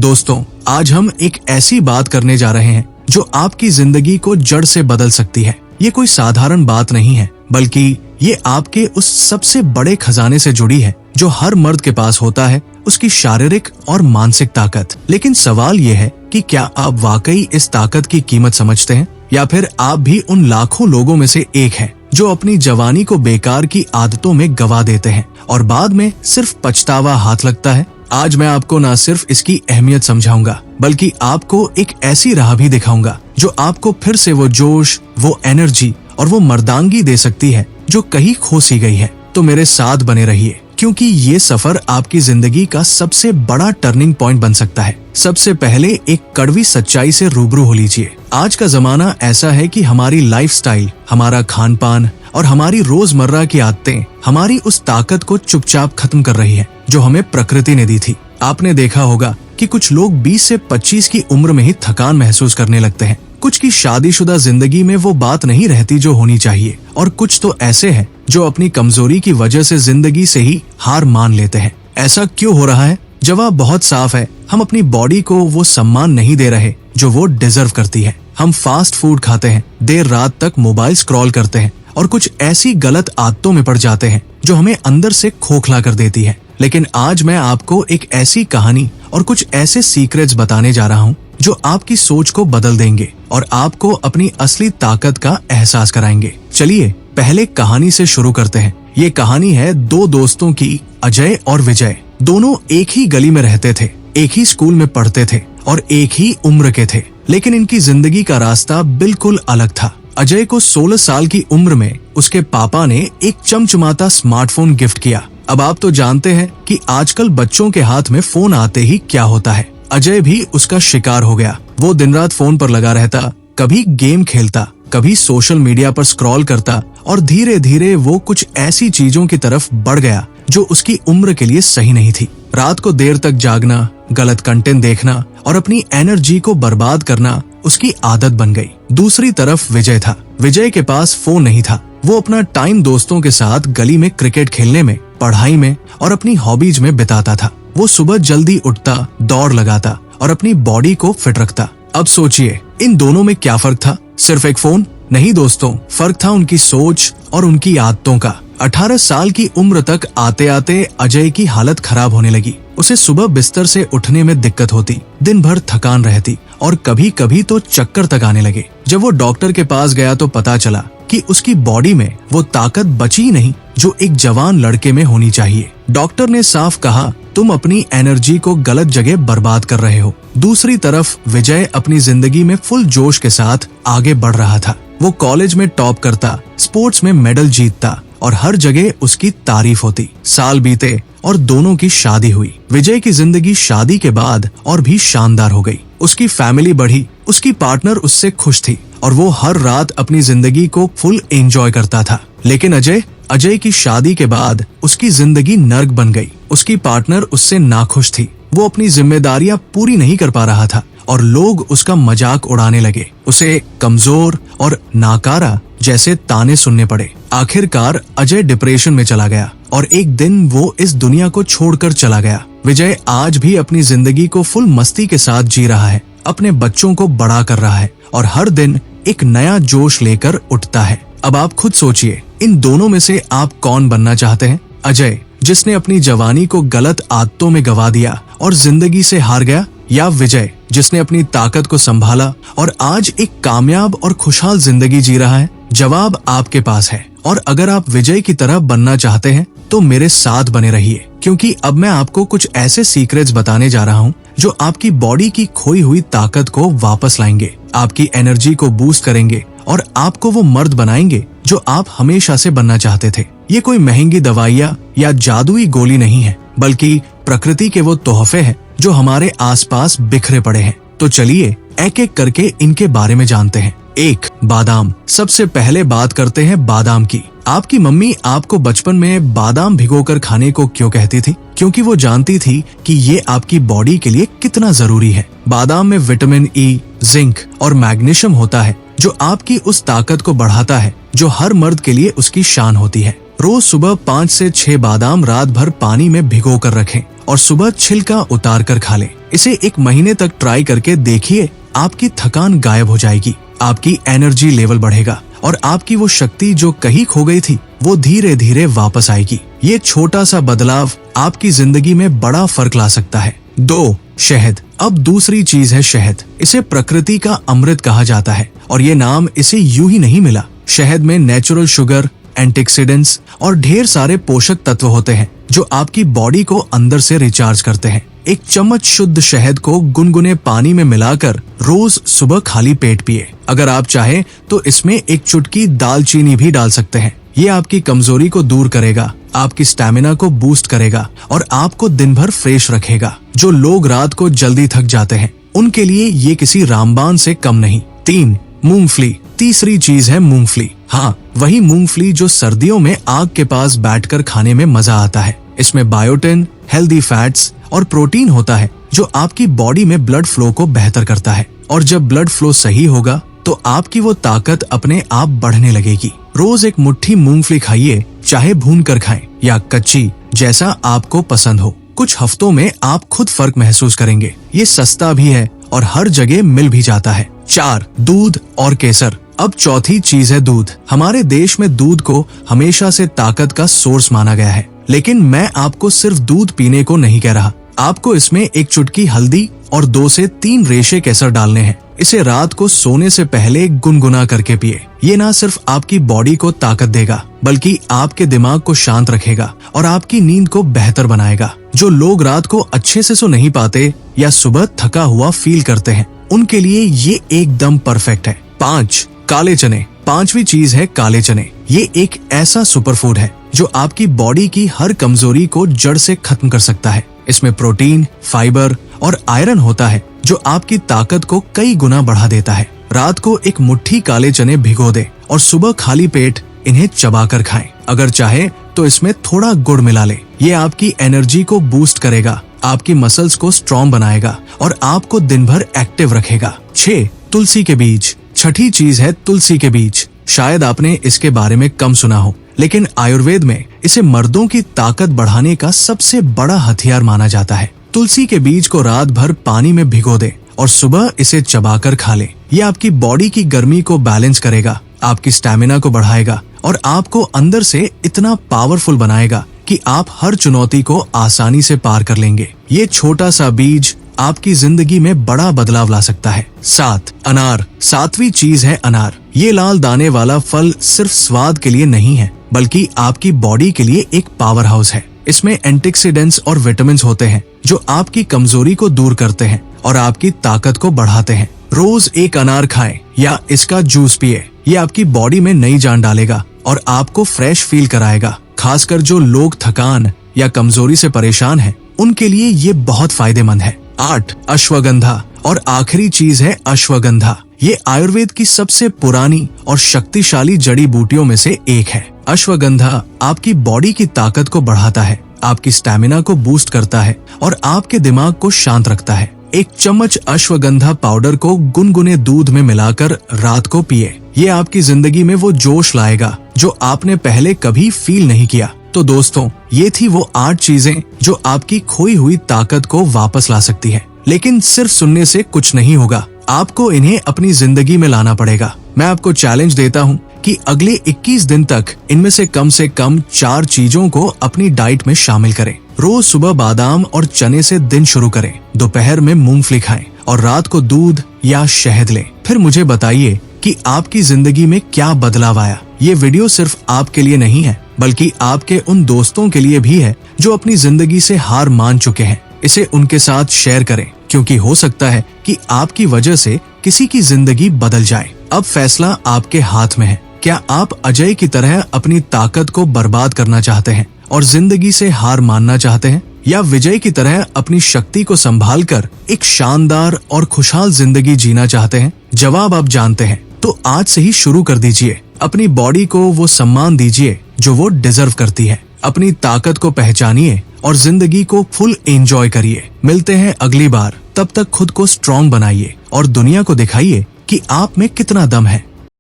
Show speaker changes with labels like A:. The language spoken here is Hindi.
A: दोस्तों, आज हम एक ऐसी बात करने जा रहे हैं जो आपकी जिंदगी को जड़ से बदल सकती है। ये कोई साधारण बात नहीं है, बल्कि ये आपके उस सबसे बड़े खजाने से जुड़ी है जो हर मर्द के पास होता है, उसकी शारीरिक और मानसिक ताकत। लेकिन सवाल ये है कि क्या आप वाकई इस ताकत की कीमत समझते हैं, या फिर आप भी उन लाखों लोगों में से एक हैं जो अपनी जवानी को बेकार की आदतों में गवा देते हैं और बाद में सिर्फ पछतावा हाथ लगता है। आज मैं आपको न सिर्फ इसकी अहमियत समझाऊंगा, बल्कि आपको एक ऐसी राह भी दिखाऊंगा जो आपको फिर से वो जोश, वो एनर्जी और वो मर्दांगी दे सकती है जो कहीं खो सी गई है। तो मेरे साथ बने रहिए, क्योंकि ये सफर आपकी जिंदगी का सबसे बड़ा टर्निंग पॉइंट बन सकता है। सबसे पहले एक कड़वी सच्चाई से रूबरू हो लीजिए। आज का जमाना ऐसा है कि हमारी लाइफस्टाइल, हमारा खान पान और हमारी रोजमर्रा की आदतें हमारी उस ताकत को चुपचाप खत्म कर रही है जो हमें प्रकृति ने दी थी। आपने देखा होगा कि कुछ लोग 20 से 25 की उम्र में ही थकान महसूस करने लगते हैं। कुछ की शादीशुदा जिंदगी में वो बात नहीं रहती जो होनी चाहिए, और कुछ तो ऐसे हैं जो अपनी कमजोरी की वजह से जिंदगी से ही हार मान लेते हैं। ऐसा क्यों हो रहा है? जवाब बहुत साफ है। हम अपनी बॉडी को वो सम्मान नहीं दे रहे जो वो डिजर्व करती है। हम फास्ट फूड खाते हैं, देर रात तक मोबाइल स्क्रॉल करते हैं और कुछ ऐसी गलत आदतों में पड़ जाते हैं जो हमें अंदर से खोखला कर देती है। लेकिन आज मैं आपको एक ऐसी कहानी और कुछ ऐसे सीक्रेट्स बताने जा रहा हूँ जो आपकी सोच को बदल देंगे और आपको अपनी असली ताकत का एहसास कराएंगे। चलिए पहले कहानी से शुरू करते हैं। ये कहानी है दो दोस्तों की, अजय और विजय। दोनों एक ही गली में रहते थे, एक ही स्कूल में पढ़ते थे और एक ही उम्र के थे, लेकिन इनकी जिंदगी का रास्ता बिल्कुल अलग था। अजय को 16 साल की उम्र में उसके पापा ने एक चमचमाता स्मार्टफोन गिफ्ट किया। अब आप तो जानते हैं कि आजकल बच्चों के हाथ में फोन आते ही क्या होता है। अजय भी उसका शिकार हो गया। वो दिन रात फोन पर लगा रहता, कभी गेम खेलता, कभी सोशल मीडिया पर स्क्रॉल करता, और धीरे धीरे वो कुछ ऐसी चीजों की तरफ बढ़ गया जो उसकी उम्र के लिए सही नहीं थी। रात को देर तक जागना, गलत कंटेंट देखना और अपनी एनर्जी को बर्बाद करना उसकी आदत बन गई। दूसरी तरफ विजय था। विजय के पास फोन नहीं था। वो अपना टाइम दोस्तों के साथ गली में क्रिकेट खेलने में, पढ़ाई में और अपनी हॉबीज में बिताता था। वो सुबह जल्दी उठता, दौड़ लगाता और अपनी बॉडी को फिट रखता। अब सोचिए, इन दोनों में क्या फर्क था? सिर्फ एक फोन? नहीं दोस्तों, फर्क था उनकी सोच और उनकी आदतों का। 18 साल की उम्र तक आते आते अजय की हालत खराब होने लगी। उसे सुबह बिस्तर से उठने में दिक्कत होती, दिन भर थकान रहती और कभी कभी तो चक्कर तक आने लगे। जब वो डॉक्टर के पास गया तो पता चला कि उसकी बॉडी में वो ताकत बची नहीं जो एक जवान लड़के में होनी चाहिए। डॉक्टर ने साफ कहा, तुम अपनी एनर्जी को गलत जगह बर्बाद कर रहे हो। दूसरी तरफ विजय अपनी जिंदगी में फुल जोश के साथ आगे बढ़ रहा था। वो कॉलेज में टॉप करता, स्पोर्ट्स में मेडल जीतता और हर जगह उसकी तारीफ होती। साल बीते और दोनों की शादी हुई। विजय की जिंदगी शादी के बाद और भी शानदार हो गई। उसकी फैमिली बढ़ी, उसकी पार्टनर उससे खुश थी और वो हर रात अपनी जिंदगी को फुल एंजॉय करता था। लेकिन अजय की शादी के बाद उसकी जिंदगी नर्क बन गई। उसकी पार्टनर उससे नाखुश थी। वो अपनी जिम्मेदारियां पूरी नहीं कर पा रहा था और लोग उसका मजाक उड़ाने लगे। उसे कमजोर और नाकारा जैसे ताने सुनने पड़े। आखिरकार अजय डिप्रेशन में चला गया और एक दिन वो इस दुनिया को छोड़कर चला गया। विजय आज भी अपनी जिंदगी को फुल मस्ती के साथ जी रहा है, अपने बच्चों को बड़ा कर रहा है और हर दिन एक नया जोश लेकर उठता है। अब आप खुद सोचिए, इन दोनों में से आप कौन बनना चाहते हैं? अजय, जिसने अपनी जवानी को गलत आदतों में गवा दिया और जिंदगी से हार गया, या विजय जिसने अपनी ताकत को संभाला और आज एक कामयाब और खुशहाल जिंदगी जी रहा है? जवाब आपके पास है। और अगर आप विजय की तरह बनना चाहते हैं तो मेरे साथ बने रहिए, क्योंकि अब मैं आपको कुछ ऐसे सीक्रेट्स बताने जा रहा हूँ जो आपकी बॉडी की खोई हुई ताकत को वापस लाएंगे, आपकी एनर्जी को बूस्ट करेंगे और आपको वो मर्द बनाएंगे जो आप हमेशा से बनना चाहते थे। ये कोई महंगी दवाइयाँ या जादुई गोली नहीं है, बल्कि प्रकृति के वो तोहफे हैं जो हमारे आसपास बिखरे पड़े हैं। तो चलिए एक एक करके इनके बारे में जानते हैं। 1. बादाम। सबसे पहले बात करते हैं बादाम की। आपकी मम्मी आपको बचपन में बादाम भिगोकर खाने को क्यों कहती थी? क्योंकि वो जानती थी कि ये आपकी बॉडी के लिए कितना जरूरी है। बादाम में विटामिन ई, जिंक और मैग्नीशियम होता है जो आपकी उस ताकत को बढ़ाता है जो हर मर्द के लिए उसकी शान होती है। रोज सुबह 5 से 6 बादाम रात भर पानी में भिगो कर रखें और सुबह छिलका उतार कर खा लें। इसे 1 महीने तक ट्राई करके देखिए, आपकी थकान गायब हो जाएगी, आपकी एनर्जी लेवल बढ़ेगा और आपकी वो शक्ति जो कहीं खो गई थी वो धीरे धीरे वापस आएगी। ये छोटा सा बदलाव आपकी जिंदगी में बड़ा फर्क ला सकता है। 2. शहद। अब दूसरी चीज है शहद। इसे प्रकृति का अमृत कहा जाता है और ये नाम इसे यूं ही नहीं मिला। शहद में नेचुरल शुगर, एंटीऑक्सीडेंट्स और ढेर सारे पोषक तत्व होते हैं जो आपकी बॉडी को अंदर से रिचार्ज करते हैं। 1 चम्मच शुद्ध शहद को गुनगुने पानी में मिलाकर रोज सुबह खाली पेट पिए। अगर आप चाहें तो इसमें 1 चुटकी दालचीनी भी डाल सकते हैं। ये आपकी कमजोरी को दूर करेगा, आपकी स्टैमिना को बूस्ट करेगा और आपको दिन भर फ्रेश रखेगा। जो लोग रात को जल्दी थक जाते हैं उनके लिए ये किसी रामबाण से कम नहीं। 3. मूंगफली। तीसरी चीज है मूंगफली। हाँ, वही मूंगफली जो सर्दियों में आग के पास बैठकर खाने में मजा आता है। इसमें बायोटिन, हेल्दी फैट्स और प्रोटीन होता है जो आपकी बॉडी में ब्लड फ्लो को बेहतर करता है और जब ब्लड फ्लो सही होगा तो आपकी वो ताकत अपने आप बढ़ने लगेगी। रोज 1 मुट्ठी मूंगफली खाइए, चाहे भून कर खाएं या कच्ची, जैसा आपको पसंद हो। कुछ हफ्तों में आप खुद फर्क महसूस करेंगे। ये सस्ता भी है और हर जगह मिल भी जाता है। 4. दूध और केसर। अब चौथी चीज है दूध। हमारे देश में दूध को हमेशा से ताकत का सोर्स माना गया है, लेकिन मैं आपको सिर्फ दूध पीने को नहीं कह रहा। आपको इसमें 1 चुटकी हल्दी और 2 से 3 रेशे केसर डालने हैं। इसे रात को सोने से पहले गुनगुना करके पिए। ये ना सिर्फ आपकी बॉडी को ताकत देगा बल्कि आपके दिमाग को शांत रखेगा और आपकी नींद को बेहतर बनाएगा। जो लोग रात को अच्छे से सो नहीं पाते या सुबह थका हुआ फील करते हैं उनके लिए ये एकदम परफेक्ट है। 5. काले चने। 5वीं चीज है काले चने। ये एक ऐसा सुपरफूड है जो आपकी बॉडी की हर कमजोरी को जड़ से खत्म कर सकता है। इसमें प्रोटीन, फाइबर और आयरन होता है जो आपकी ताकत को कई गुना बढ़ा देता है। रात को 1 मुट्ठी काले चने भिगो दे और सुबह खाली पेट इन्हें चबाकर खाएं। अगर चाहे तो इसमें थोड़ा गुड़ मिला ले। ये आपकी एनर्जी को बूस्ट करेगा, आपकी मसल्स को स्ट्रॉन्ग बनाएगा और आपको दिन भर एक्टिव रखेगा। 6. तुलसी के बीज। छठी चीज है तुलसी के बीज। शायद आपने इसके बारे में कम सुना हो, लेकिन आयुर्वेद में इसे मर्दों की ताकत बढ़ाने का सबसे बड़ा हथियार माना जाता है। तुलसी के बीज को रात भर पानी में भिगो दे और सुबह इसे चबाकर खा ले। ये आपकी बॉडी की गर्मी को बैलेंस करेगा, आपकी स्टैमिना को बढ़ाएगा और आपको अंदर से इतना पावरफुल बनाएगा कि आप हर चुनौती को आसानी से पार कर लेंगे। ये छोटा सा बीज आपकी जिंदगी में बड़ा बदलाव ला सकता है। 7. अनार। 7वीं चीज है अनार। ये लाल दाने वाला फल सिर्फ स्वाद के लिए नहीं है बल्कि आपकी बॉडी के लिए एक पावर हाउस है। इसमें एंटीऑक्सीडेंट्स और विटामिन्स होते हैं जो आपकी कमजोरी को दूर करते हैं और आपकी ताकत को बढ़ाते हैं। रोज 1 अनार खाएं या इसका जूस पिए। ये आपकी बॉडी में नई जान डालेगा और आपको फ्रेश फील कराएगा। खासकर जो लोग थकान या कमजोरी से परेशान हैं, उनके लिए ये बहुत फायदेमंद है। 8. अश्वगंधा। और आखिरी चीज है अश्वगंधा। ये आयुर्वेद की सबसे पुरानी और शक्तिशाली जड़ी बूटियों में से एक है। अश्वगंधा आपकी बॉडी की ताकत को बढ़ाता है, आपकी स्टैमिना को बूस्ट करता है और आपके दिमाग को शांत रखता है। 1 चम्मच अश्वगंधा पाउडर को गुनगुने दूध में मिलाकर रात को पिए। ये आपकी जिंदगी में वो जोश लाएगा जो आपने पहले कभी फील नहीं किया। तो दोस्तों, ये थी वो 8 चीजें जो आपकी खोई हुई ताकत को वापस ला सकती है। लेकिन सिर्फ सुनने से कुछ नहीं होगा, आपको इन्हें अपनी जिंदगी में लाना पड़ेगा। मैं आपको चैलेंज देता हूँ कि अगले 21 दिन तक इनमें से कम 4 चीजों को अपनी डाइट में शामिल करें। रोज सुबह बादाम और चने से दिन शुरू करें, दोपहर में मूंगफली खाएं और रात को दूध या शहद लें। फिर मुझे बताइए कि आपकी जिंदगी में क्या बदलाव आया। ये वीडियो सिर्फ आपके लिए नहीं है बल्कि आपके उन दोस्तों के लिए भी है जो अपनी जिंदगी से हार मान चुके हैं। इसे उनके साथ शेयर करें क्योंकि हो सकता है कि आपकी वजह से किसी की जिंदगी बदल जाए। अब फैसला आपके हाथ में है। क्या आप अजय की तरह अपनी ताकत को बर्बाद करना चाहते हैं और जिंदगी से हार मानना चाहते हैं, या विजय की तरह अपनी शक्ति को संभाल कर एक शानदार और खुशहाल जिंदगी जीना चाहते हैं? जवाब आप जानते हैं तो आज से ही शुरू कर दीजिए। अपनी बॉडी को वो सम्मान दीजिए जो वो डिजर्व करती है। अपनी ताकत को पहचानिए और जिंदगी को फुल एंजॉय करिए। मिलते हैं अगली बार, तब तक खुद को स्ट्रॉन्ग बनाइए और दुनिया को दिखाइए कि आप में कितना दम है।